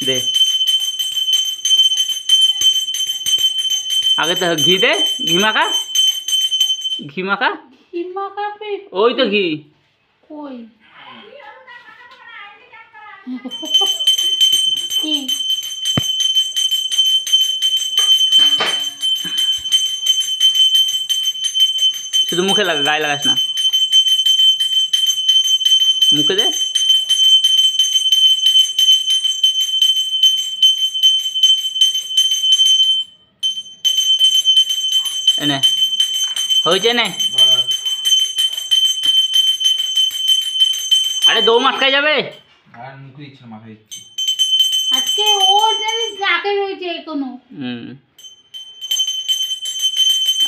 দে আগে তো ঘি দে, ঘি মাখা, ঘি মাখা, ঘি মাখাবে ওই তো ঘি। কই কি শুধু মুখে লাগা, গায়ে লাগাস না, মুখে দে। এনে হয়েছে নে। আরে দৌ মাটকায় যাবে। আজকে ও জানিস নাকে রয়েছে এখনো।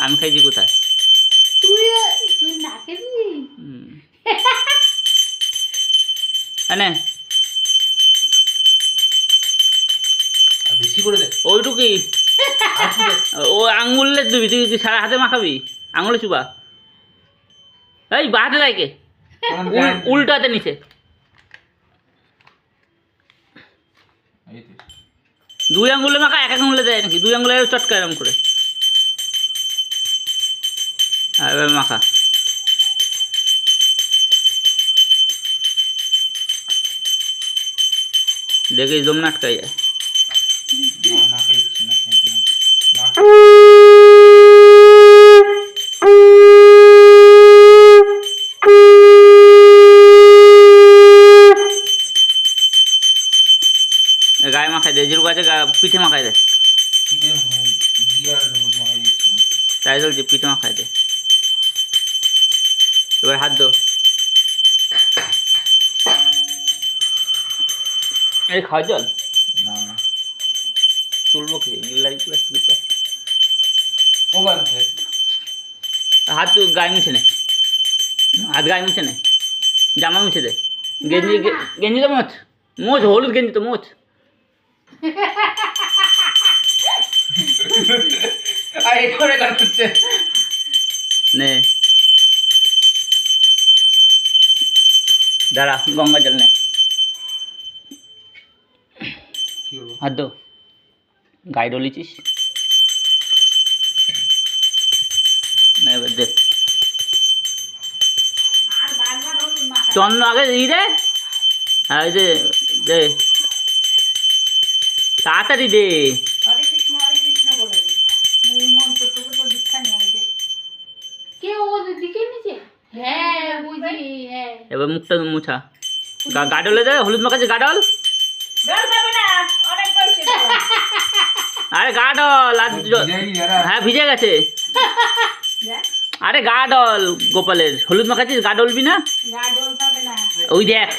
আমি খাইছি কোথায়? তুই তুই নাকে দিবি এনে বেশি করে দে ওইটুকুই। ও আঙুলে দিবি, তুই সারা হাতে মাখাবি, আঙুলে চুবা। এই বাহাতে যাইকে উল্টাতে নিচে, দুই আঙুলে মাখা, এক আঙুলে দেয় নাকি? দুই আঙুলে চটকা এরম করে এবার মাখা। দেখে জম নাটকাই যায়। গায়ে মাখাই দে, যেরকম আছে পিঠে মাখাই দে। তাই চলছে, পিঠে মাখাই দে। এবার হাত দো। এই খাওয়ার জল তুলবো কি? হাত গায়ে মুছে নে, হাত গায়ে মুছে নে, জামা মুছে দে, গেঞ্জি গেঞ্জি তো মোছ, মোছ হলুদ গেঞ্জি তো মোছ। নে দাঁড়া, গঙ্গা জল নে, হাত দো, গায়ে ডলিছিস না? এবার দে চন্ন আগে ই দে, হ্যাঁ এই দে তাড়াতাড়ি দে। হরে কৃষ্ণ বলে দে, মূল মন্ত্র তোকে তো দীক্ষা নিয়ে যে কে ও দিকে নিচে। হ্যাঁ বুঝি, হ্যাঁ এবার মুখটা মুছা, গাডলে দে, হলুদ মাখাচ্ছে গাডল। অনেক কইছে আরে গাডল আর হ্যাঁ ভিজে গেছে। আরে গাডল গোপালের হলুদ মাখাচ্ছিস, গা ডলবি না? ওই দেখ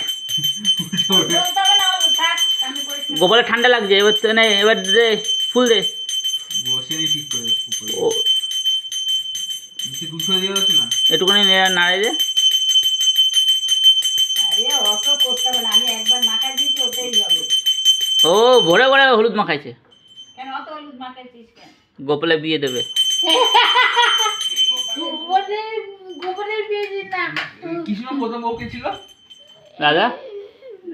গোপালের ঠান্ডা লাগছে, এবার নে, এবার দে ফুল দে। ও একটুখানি নাড়াই দে। ও ভরে ভরে হলুদ মাখাইছে, গোপালে বিয়ে দেবে। গোপালের বিয়ে দিন না, কৃষ্ণ প্রথম বউ কে ছিল? রাধা,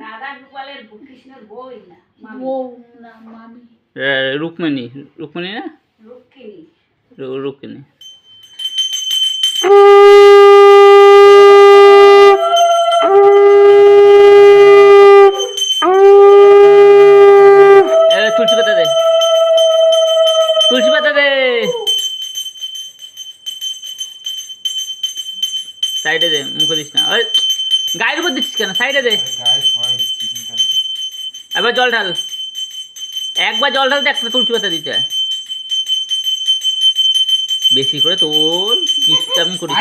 রাধা গোপালের কৃষ্ণের বউ না, বউ না মামি, রুক্মিণী, রুক্মিণী না, রুক্মিণী, রুক্মিণী। তুলসী পাতা দে, তুলসী পাতা দে, সাইডে দে, মুখে দিস না, ওই গায়ের উপর দিচ্ছিস কেন? সাইডে দে। এবার জল ঢাল, একবার জল ঢাল, একটা তুলসী পাতা দিতে হয়। বেশি করে তোল, কিস্তামি করিস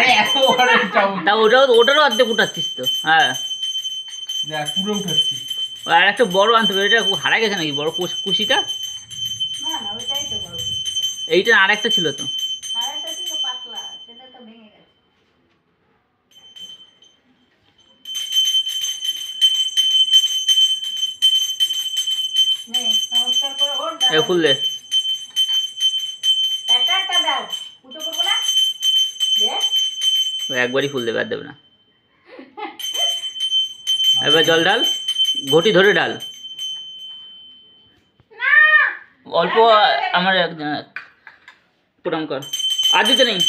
তা, ওটারও অর্ধেক উঠাচ্ছিস তো। হ্যাঁ পুরো উঠাচ্ছি। আর একটা বড় আনতে হবে, এটা হারাই গেছে নাকি বড় কুশিটা? এইটা আর একটা ছিল তো, পাতলা, সেটা তো ভেঙে গেছে। নমস্কার করে ওর ফুল দে, একটা দাও, পুজো করবো না, দে একবারই ফুল দেবে, আর দেবে না। এবার জল ঢাল, ঘটি ধরে ঢাল। অল্প আমার একজন প্রণাম কর আর দিতে নেই